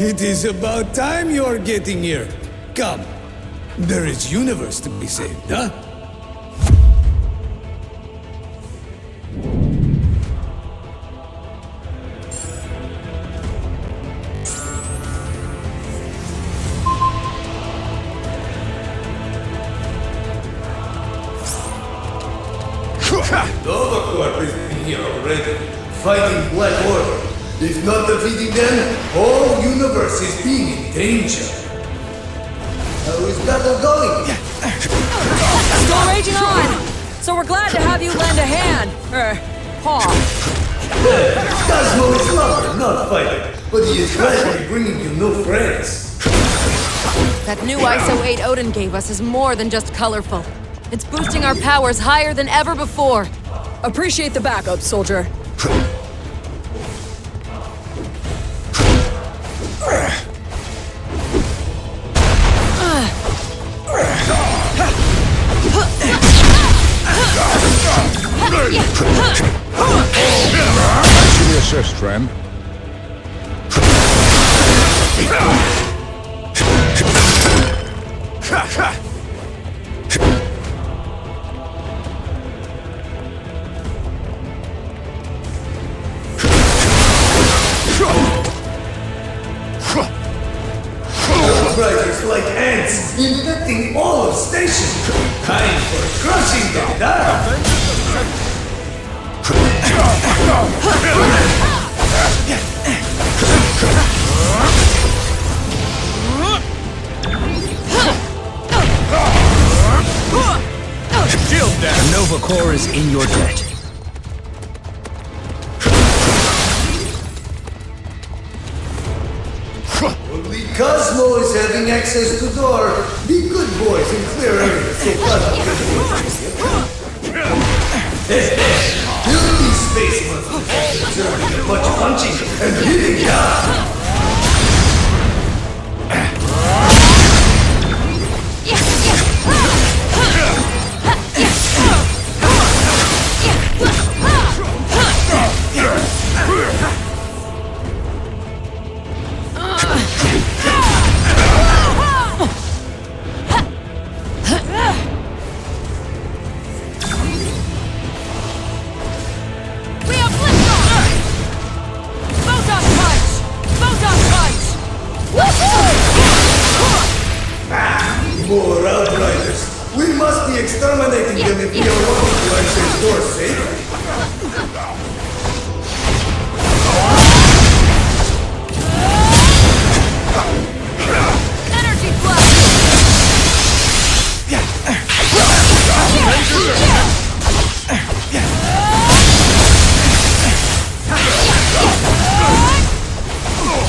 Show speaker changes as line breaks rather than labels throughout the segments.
It is about time you're getting here. Come. There is universe to be saved, huh?
The Overcorp is in here already, fighting Black Order. If not defeating them, whole universe is being in danger. How is battle going?
Still raging on! So we're glad to have you lend a hand. Paw.
Cosmo is lover, not fighter, but he is gladly bringing you new friends.
That new ISO 8 Odin gave us is more than just colorful. It's boosting our powers higher than ever before. Appreciate the backup, soldier.
Actually assist, friend.
Riders like ants, infecting all of station. Time for crushing them down.
Shield down. The Nova Core is in your debt.
Only Cosmo is having access to door. Be good boys and clear areas so Cosmo can Filthy space monsters deserve much punching and hitting ya! More Outriders! We must be exterminating them if we are wanting to access doors safely.
Energy flash!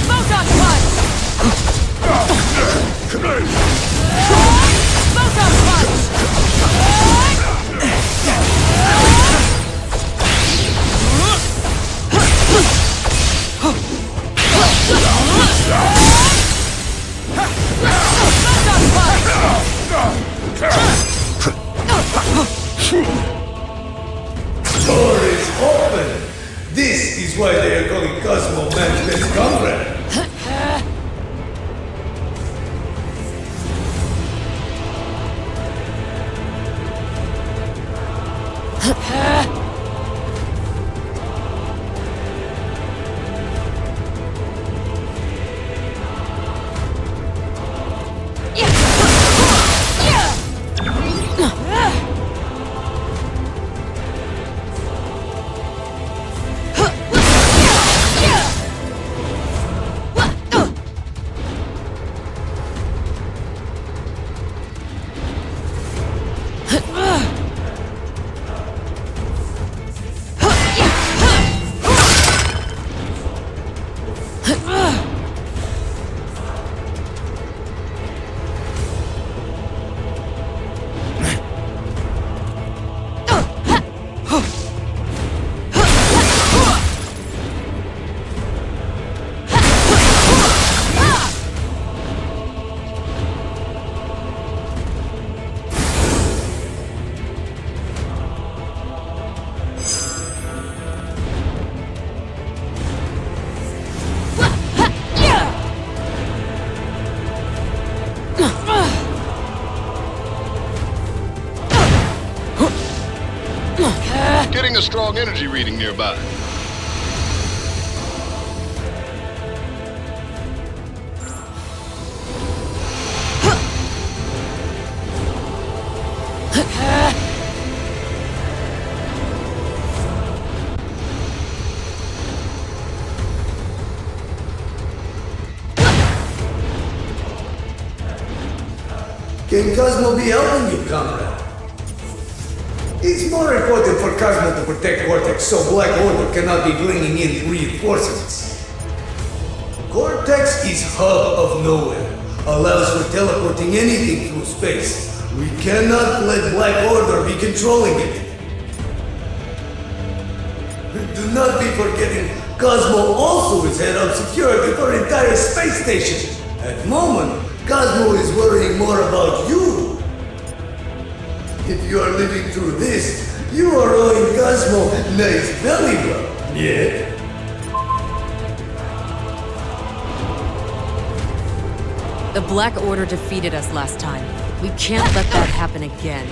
Photon punch! Photon punch!
Door is open! This is why they are calling Cosmo man's best comrade.
getting a strong energy reading nearby.
Can Cosmo be helping you, comrade? It's more important for Cosmo to protect Cortex so Black Order cannot be bringing in reinforcements. Cortex is hub of Knowhere, allows for teleporting anything through space. We cannot let Black Order be controlling it. Do not be forgetting, Cosmo also is head of security for entire space station. At the moment, Cosmo is worrying more about you. If you are living through this, you are owing Cosmo a nice belly rub. Yeah?
The Black Order defeated us last time. We can't let that happen again.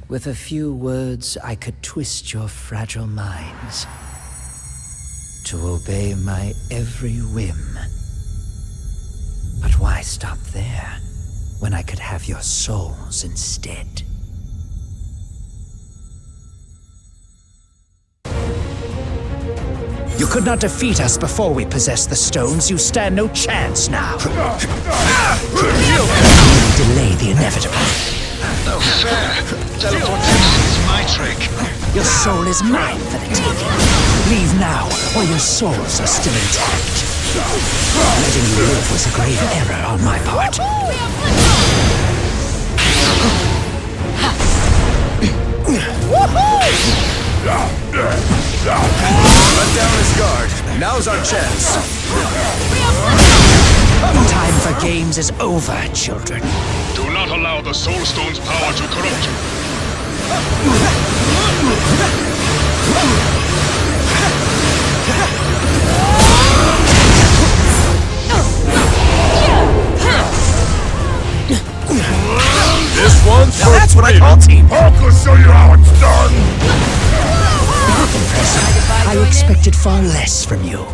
With a few words, I could twist your fragile minds to obey my every whim. But why stop there, when I could have your souls instead? You could not defeat us before we possessed the stones. You stand no chance now. Delay the inevitable.
No fair. Teleportation is my trick.
Your soul is mine for the taking. Leave now, or your souls are still intact. Letting you live was a grave error on my part.
Let down his guard. Now's our chance.
Time for games is over, children.
Do not allow the Soul Stone's power to corrupt you.
This one's
Now that's what I call teamwork.
I'll show you how it's done.
Impressive. I expected far less from you.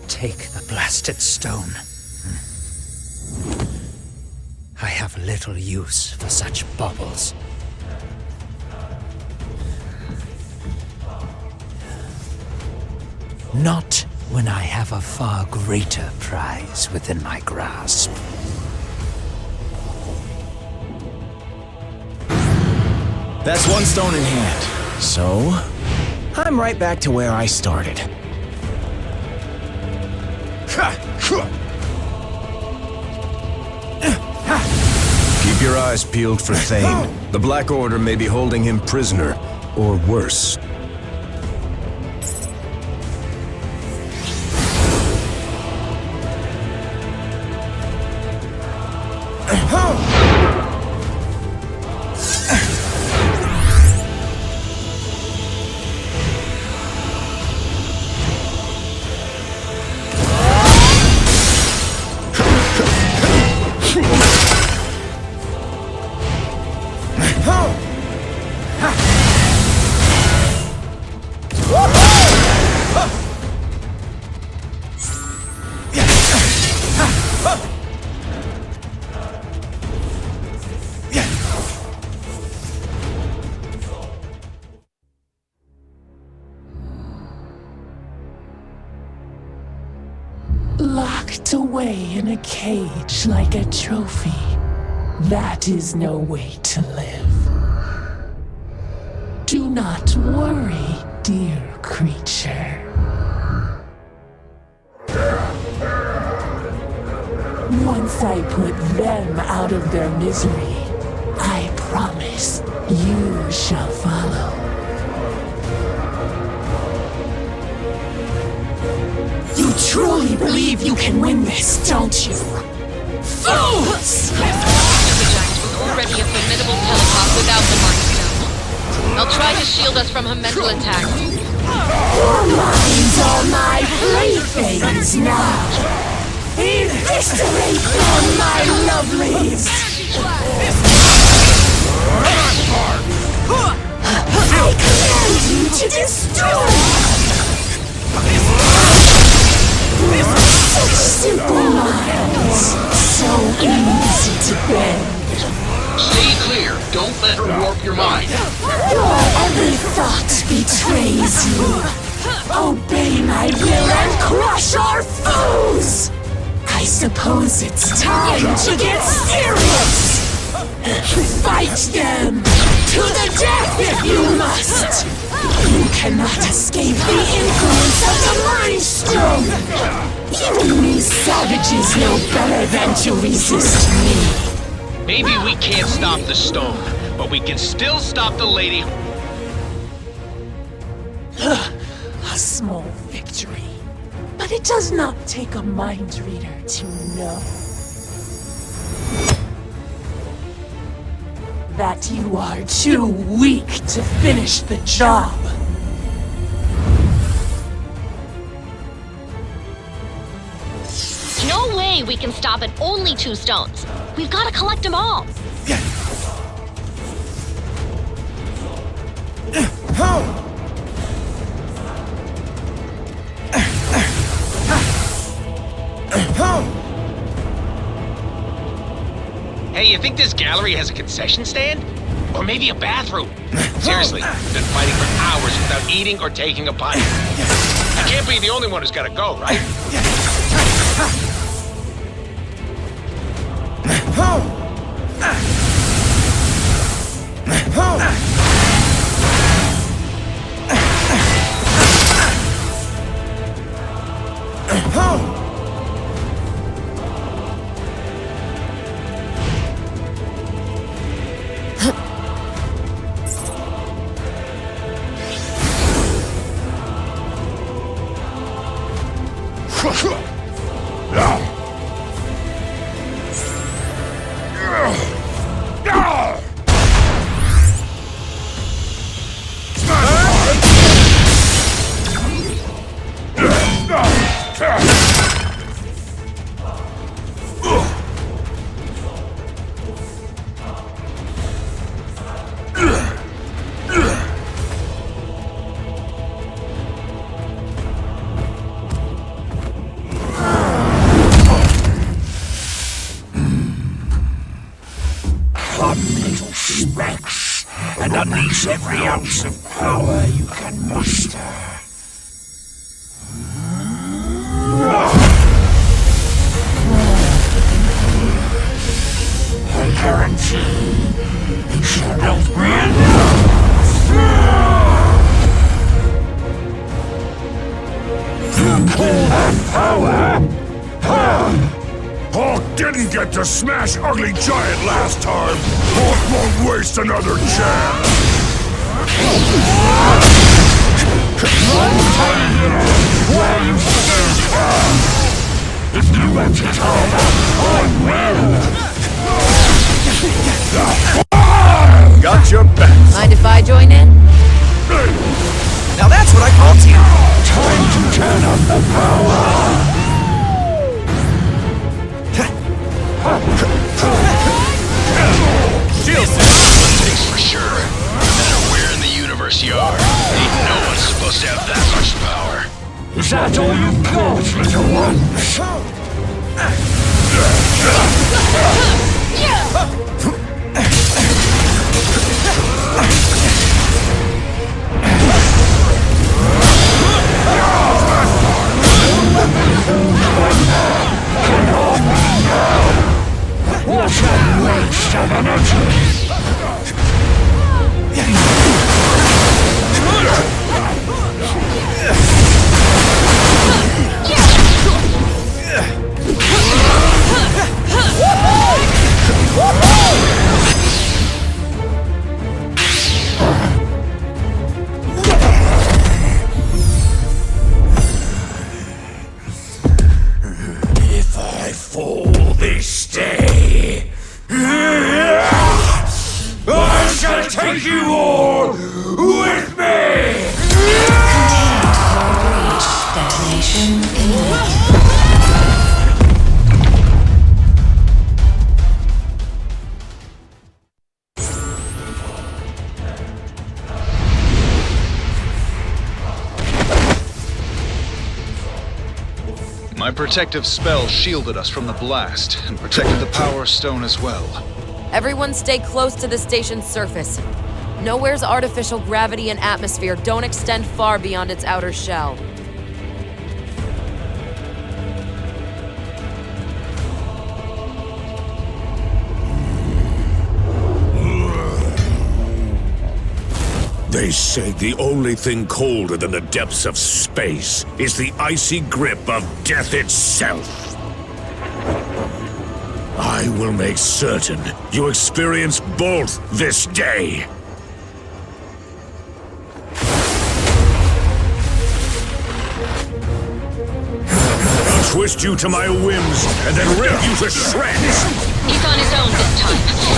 Take the blasted stone. I have little use for such baubles. Not when I have a far greater prize within my grasp.
That's one stone in hand. So, I'm right back to where I started. Keep your eyes peeled for Thane. The Black Order may be holding him prisoner, or worse.
Locked away in a cage like a trophy. That is no way to live. Do not worry, dear creature. Once I put them out of their misery, I promise you shall follow. truly believe you can win this, don't you? Fools!
Ryujinx was already a formidable telepath without the Mind Stone. I'll try to shield us from her mental attacks.
Your minds are my playthings now. Eviscerate them, my lovelies! I command you to destroy! Such simple minds, so easy to bend.
Stay clear. Don't let her warp your mind.
Your every thought betrays you. Obey my will and crush our foes! I suppose it's time to get serious! Fight them! To the death if you must! You cannot escape the influence of the Mind Stone! Even these savages know better than to resist me!
Maybe we can't stop the stone, but we can still stop the lady.
A small victory. But it does not take a mind reader to know that you are too weak to finish the job.
No way we can stop at only 2 stones. We've got to collect them all.
Hey, you think this gallery has a concession stand? Or maybe a bathroom? Seriously, been fighting for hours without eating or taking a bite. I can't be the only one who's gotta go, right?
And unleash every ounce of power you can muster. I guarantee you shall not win. You call that power? Hawk didn't get to smash Ugly Giant last time! Hawk won't waste another chance! If you want it all, I will!
Got your back.
Mind if I join in?
Now that's what I call team.
Time to turn up the power!
Thanks for sure. No matter where in the universe you are, ain't no one's supposed to have that much power.
Is that all you've got, little ones? What a waste of energy! take you all with me!
Detonation imminent.
My protective spell shielded us from the blast, and protected the Power Stone as well.
Everyone stay close to the station's surface. Knowhere's artificial gravity and atmosphere don't extend far beyond its outer shell.
They say the only thing colder than the depths of space is the icy grip of death itself. I will make certain you experience both this day. I'll twist you to my whims and then rip you to shreds.
He's on his own this time.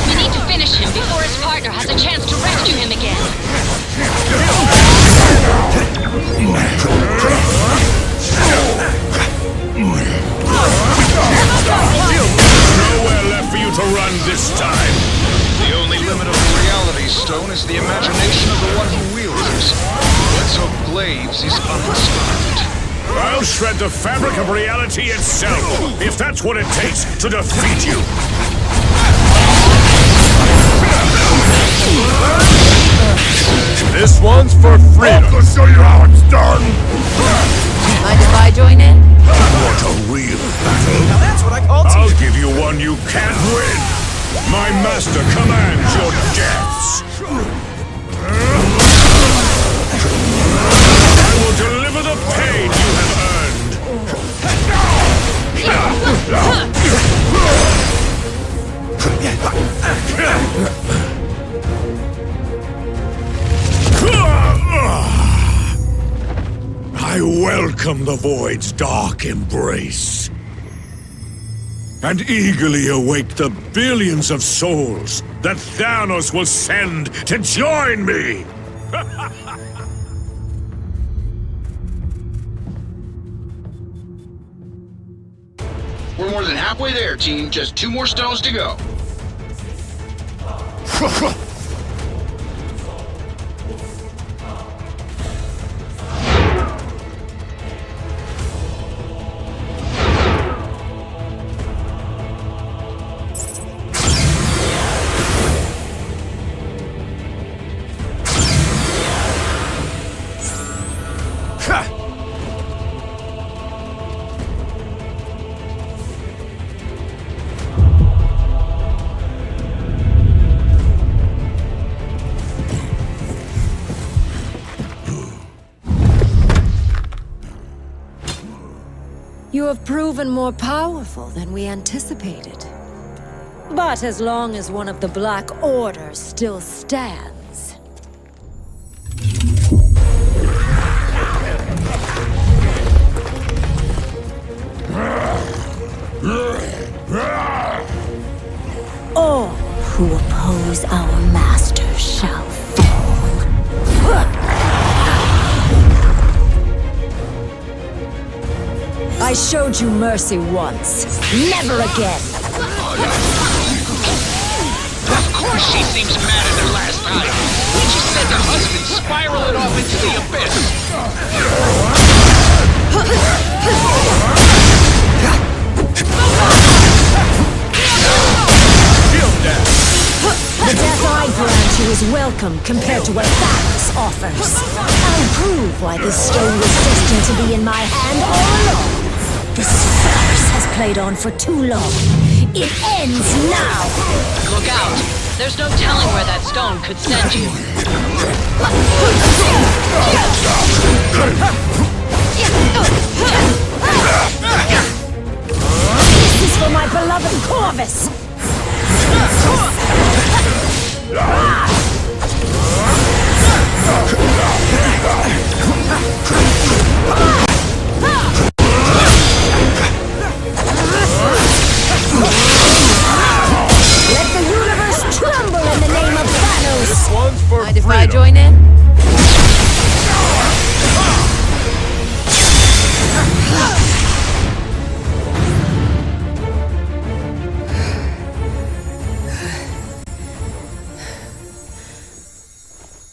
We need to finish him before his partner has a chance to rescue him again.
Nowhere left for you to run this time.
The only limit of the Reality Stone is the imagination of the one who wields it. Let's hope Glaives is uninspired.
I'll shred the fabric of reality itself, if that's what it takes to defeat you.
This one's for freedom.
I'll show you how it's done.
Mind if I join in?
Want a real battle?
Now that's what I call
I'll give you one you can't win. My master commands your deaths. I will deliver the pain you have I welcome the Void's dark embrace, and eagerly await the billions of souls that Thanos will send to join me!
We're more than halfway there, team. Just 2 more stones to go.
You have proven more powerful than we anticipated. But as long as one of the Black Order still stands... all who oppose our master shall fall. I showed you mercy once. Never again!
Of course she seems mad at her last time. We just sent her husband spiraling off into the abyss.
The death I grant you is welcome compared to what Thanos offers. I'll prove why this stone was destined to be in my hand all along. This farce has played on for too long. It ends now!
Look out! There's no telling where that stone could send you.
This is for my beloved Corvus!
This one's for
if I join in?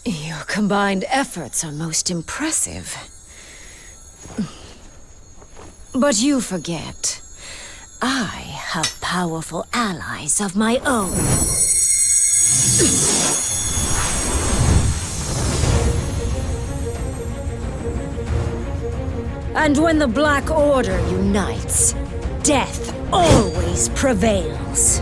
Your combined efforts are most impressive. But you forget, I have powerful allies of my own. And when the Black Order unites, death always prevails.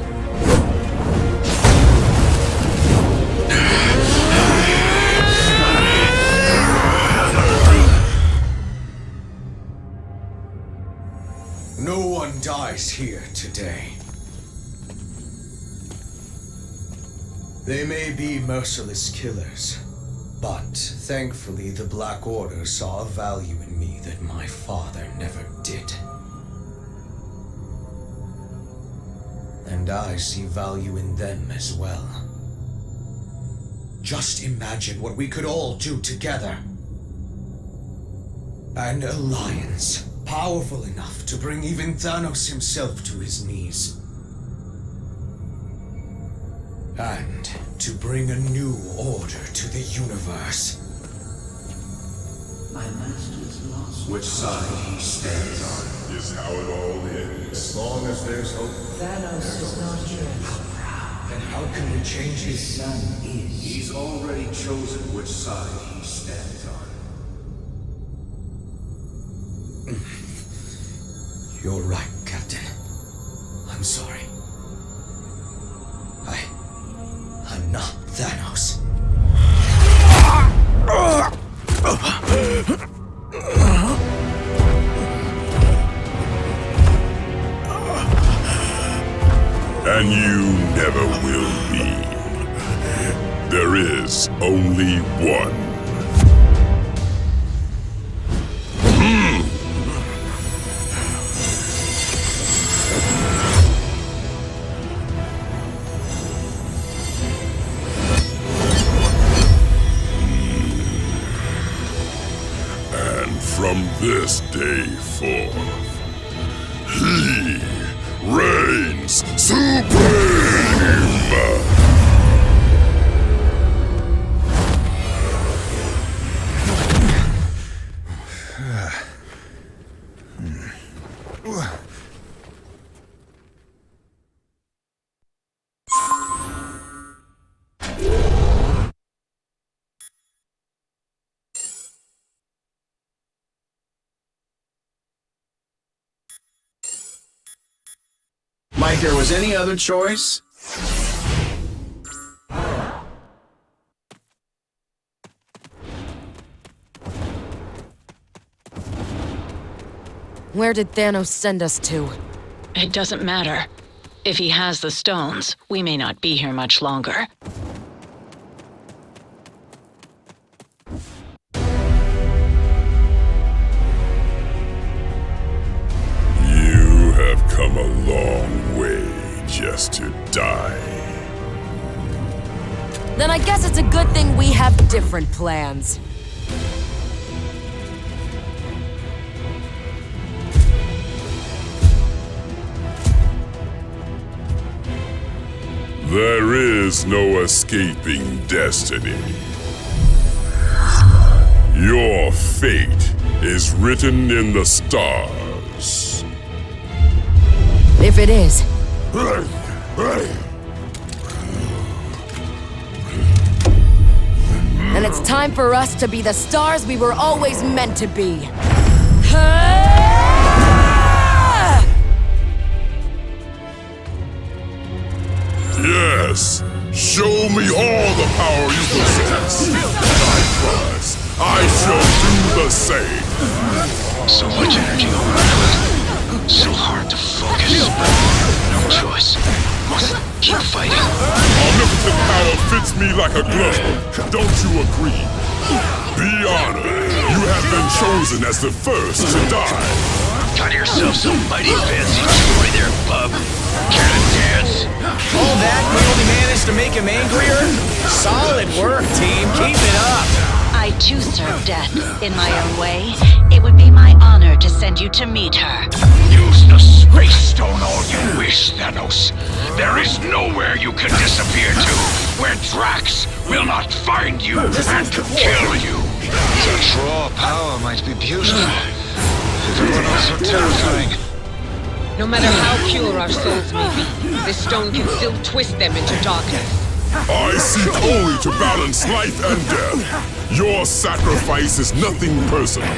No one dies here today. They may be merciless killers, but thankfully the Black Order saw a value in me that my father never did. And I see value in them as well. Just imagine what we could all do together. An alliance powerful enough to bring even Thanos himself to his knees. And to bring a new order to the universe. My master's lost. Which side he stands on
Is how it all ends.
as long as there's hope.
Thanos is not here.
Then how can we change
His
his
son is.
He's already chosen which side he stands on. You're right, Captain. I'm sorry. I'm not Thanos.
And you never will be. There is only one. From this day forth, he reigns supreme!
Like there was any other choice?
Where did Thanos send us to?
It doesn't matter. If he has the stones, we may not be here much longer.
You have come a long way just to die.
Then I guess it's a good thing we have different plans.
There is no escaping destiny. Your fate is written in the stars.
If it is. And it's time for us to be the stars we were always meant to be.
Yes! Show me all the power you possess! I promise, I shall do the same!
So much energy overload. So hard to focus. No choice. Must keep fighting.
Omnipotent power fits me like a glove. Don't you agree? Be honored. You have been chosen as the first to die.
Got yourself some mighty fancy jewelry there, bub. Care to dance?
All that we only managed
to make him angrier? Solid work, team. Keep it up.
I too serve death in my own way. It would be my honor to send you to meet her.
Use the Space Stone all you wish, Thanos. There is nowhere you can disappear to where Drax will not find you and kill you.
Such raw power might be beautiful, if it were not so terrifying.
No matter how pure our souls may be, this stone can still twist them into darkness.
I seek only to balance life and death. Your sacrifice is nothing personal.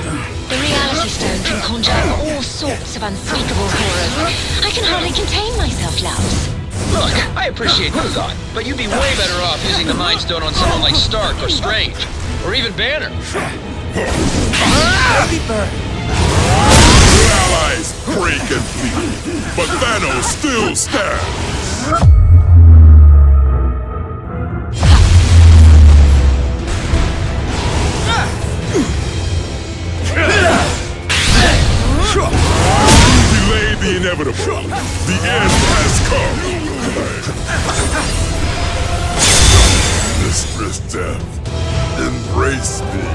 The reality stone can conjure up all sorts of unspeakable horrors. I can hardly contain myself, loves.
Look, I appreciate you, God, but you'd be way better off using the Mind Stone on someone like Stark or Strange, or even Banner.
Your allies break and bleed, but Thanos still stands. Delay the inevitable. The end has come. Mistress Death, embrace me.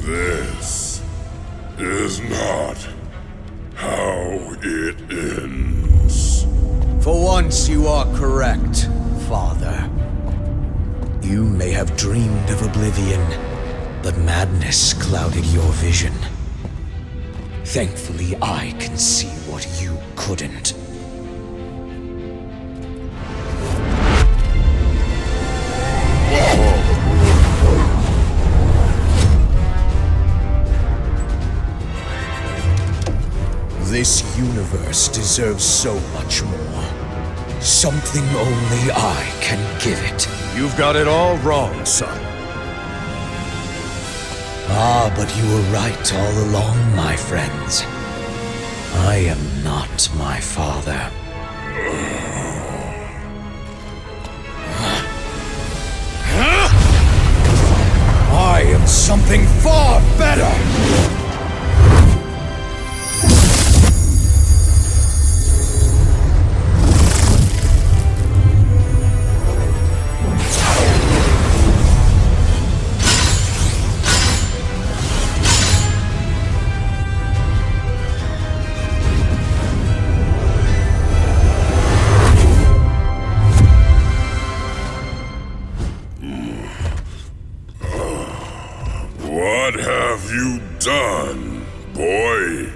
This is not how it ends.
For once you are correct, Father. You may have dreamed of oblivion, but madness clouded your vision. Thankfully, I can see what you couldn't. This universe deserves so much more. Something only I can give it.
You've got it all wrong, son.
Ah, but you were right all along, my friends. I am not my father. I am something far better!
What have you done, boy?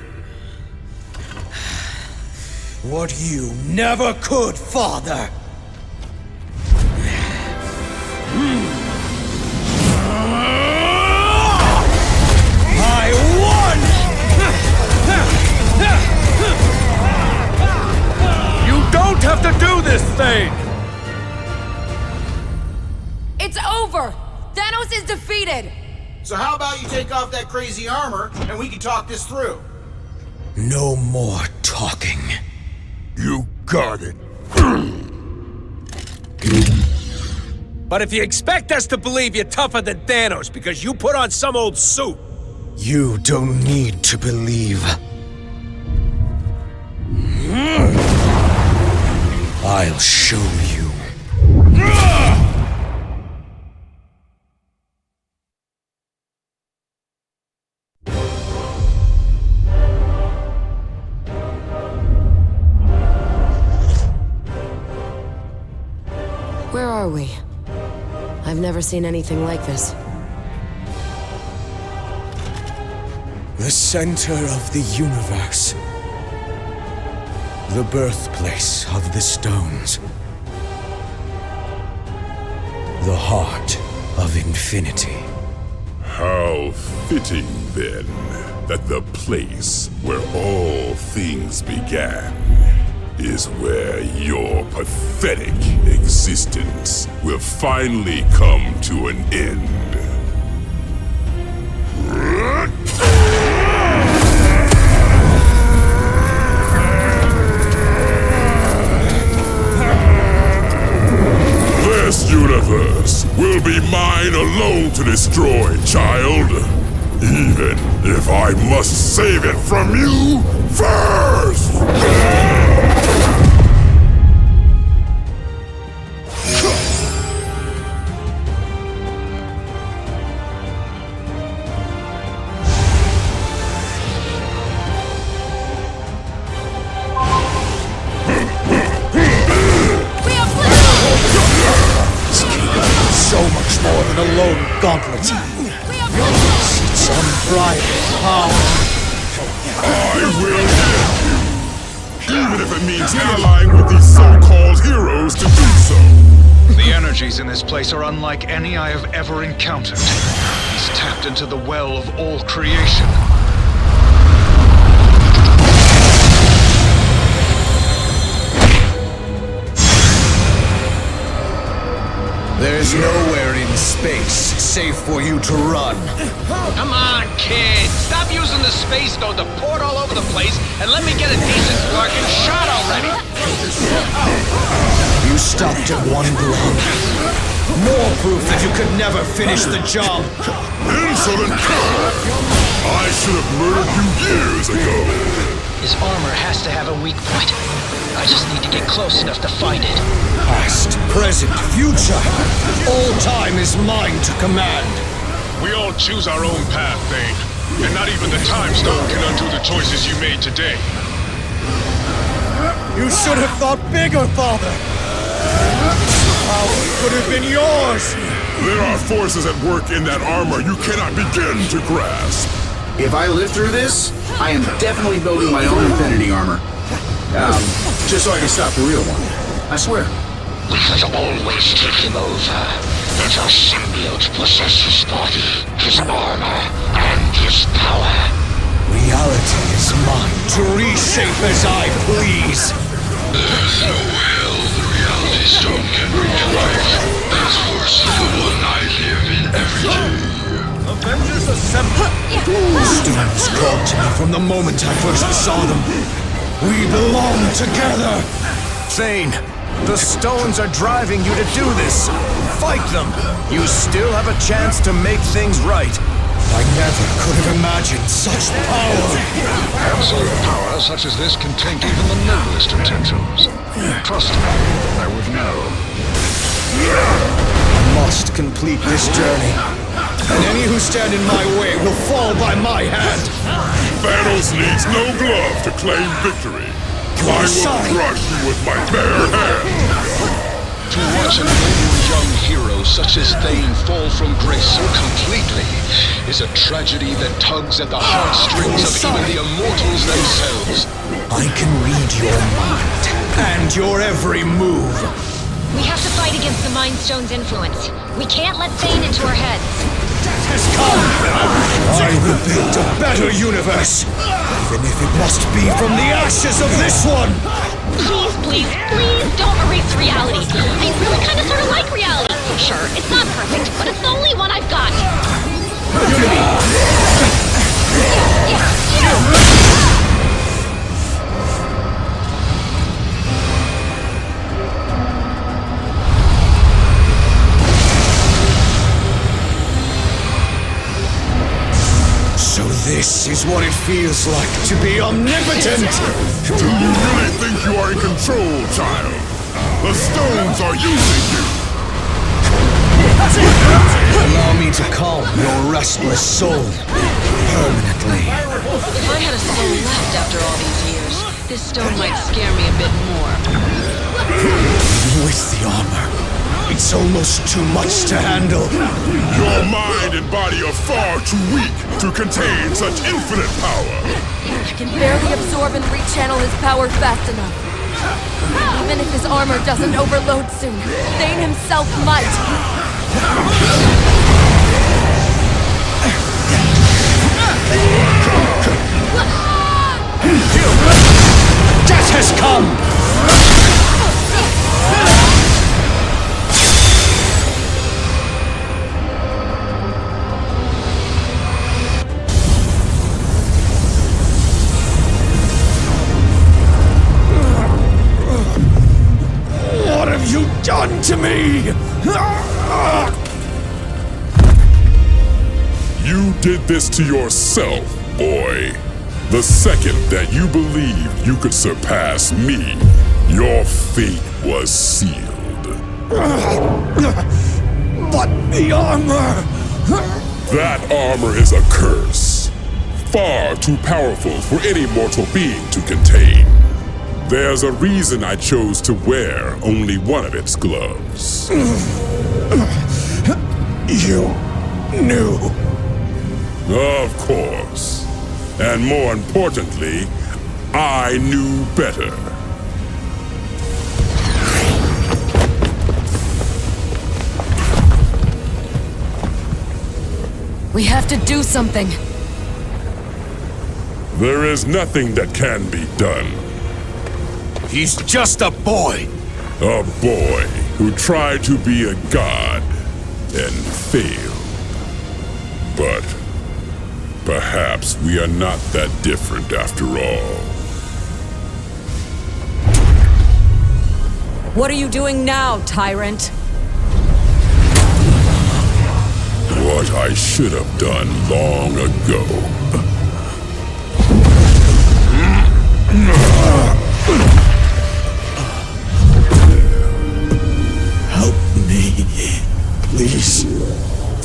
What you never could, Father! I won!
You don't have to do this thing!
It's over! Thanos is defeated!
So how about you take off that crazy armor, and we can talk this through?
No more talking.
You got it.
But if you expect us to believe you're tougher than Thanos because you put on some old suit...
You don't need to believe. I'll show you.
Where are we? I've never seen anything like this.
The center of the universe. The birthplace of the stones. The heart of infinity.
How fitting, then, that the place where all things began is where your pathetic existence will finally come to an end. This universe will be mine alone to destroy, child. Even if I must save it from you first!
gauntlet. It's unbridled power.
I will end you, even if it means allying with these so-called heroes to do so.
The energies in this place are unlike any I have ever encountered. He's tapped into the well of all creation.
There's nowhere in space safe for you to run.
Come on, kid. Stop using the space stone to port all over the place and let me get a decent fucking shot already.
You stopped at one blow. More proof that you could never finish the job.
Insolent cur! I should have murdered you years ago.
His armor has to have a weak point. I just need to get close enough to find it.
Past, present, future. All time is mine to command.
We all choose our own path, Thane. And not even the Time Stone can undo the choices you made today.
You should have thought bigger, Father. Power could have been yours.
There are forces at work in that armor you cannot begin to grasp.
If I live through this, I am definitely building my own Infinity armor. Just so I can stop the real one. I swear.
We could always take him over. Let our symbiote possess his body, his armor, and his power.
Reality is mine to reshape as I please.
There's no hell the reality stone can bring to life as worse than the one I live in every day.
Avengers assemble!
The stones called to me from the moment I first saw them. We belong together!
Thane, the stones are driving you to do this. Fight them. You still have a chance to make things right.
I never could have imagined such power.
Absolute power such as this can take even the noblest intentions. Trust me, I would know.
I must complete this journey. And any who stand in my way will fall by my hand.
Thanos needs no glove to claim victory. I will crush you with my bare hands.
To watch a noble young hero such as Thane fall from grace so completely is a tragedy that tugs at the heartstrings of even the immortals themselves.
I can read your mind and your every move.
We have to fight against the Mind Stone's influence. We can't let Thane into our heads.
Death has come! I will build a better universe, even if it must be from the ashes of this one!
Please don't erase reality. I really kind of sort of like reality. Sure, it's not perfect, but it's the only one I've got.
So this is what it feels like to be omnipotent!
Do you really think you are in control, child? The stones are using you!
Allow me to calm your restless soul permanently.
If I had a soul left after all these years, this stone might scare me a bit more.
With the armor, it's almost too much to handle.
Your mind and body are far too weak to contain such infinite power.
I can barely absorb and rechannel his power fast enough. Even if his armor doesn't overload soon, Thane himself might.
Death has come! What have you done to me?
You did this to yourself, boy. The second that you believed you could surpass me, your fate was sealed.
But the armor!
That armor is a curse. Far too powerful for any mortal being to contain. There's a reason I chose to wear only one of its gloves.
You
knew.
Of course. And more importantly, I knew better.
We have to do something.
There is nothing that can be done.
He's just a boy.
A boy who tried to be a god and failed. But perhaps we are not that different after all.
What are you doing now, tyrant?
What I should have done long ago.
Help me, please,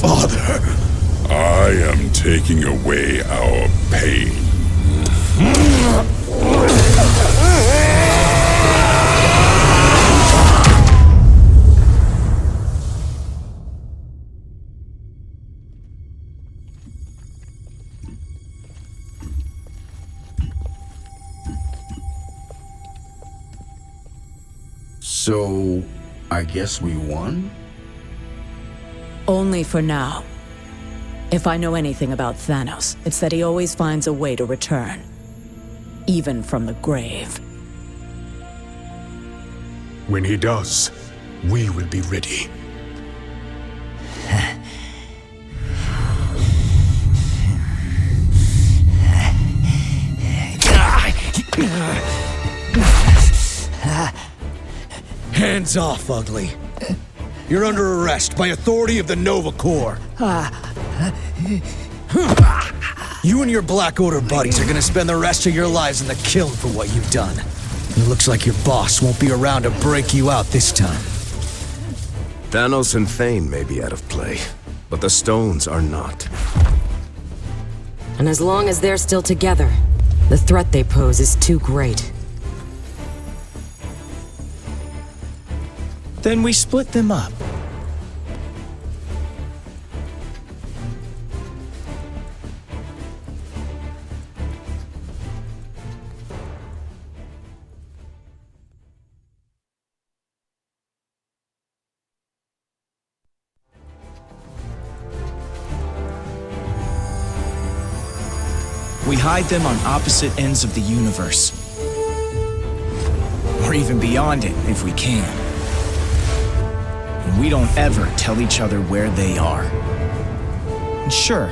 Father.
I am taking away our pain.
So, I guess we won?
Only for now. If I know anything about Thanos, it's that he always finds a way to return. Even from the grave.
When he does, we will be ready.
Hands off, Ugly. You're under arrest by authority of the Nova Corps. You and your Black Order buddies are gonna spend the rest of your lives in the kiln for what you've done. It looks like your boss won't be around to break you out this time.
Thanos and Thane may be out of play, but the stones are not.
And as long as they're still together, the threat they pose is too great.
Then we split them up. We hide them on opposite ends of the universe. Or even beyond it, if we can. And we don't ever tell each other where they are. And sure,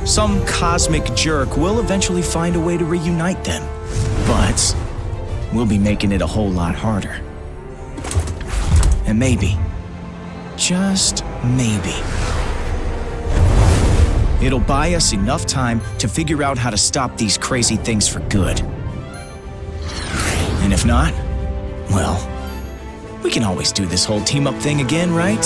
some cosmic jerk will eventually find a way to reunite them. But we'll be making it a whole lot harder. And maybe, just maybe, it'll buy us enough time to figure out how to stop these crazy things for good. And if not, well, we can always do this whole team-up thing again, right?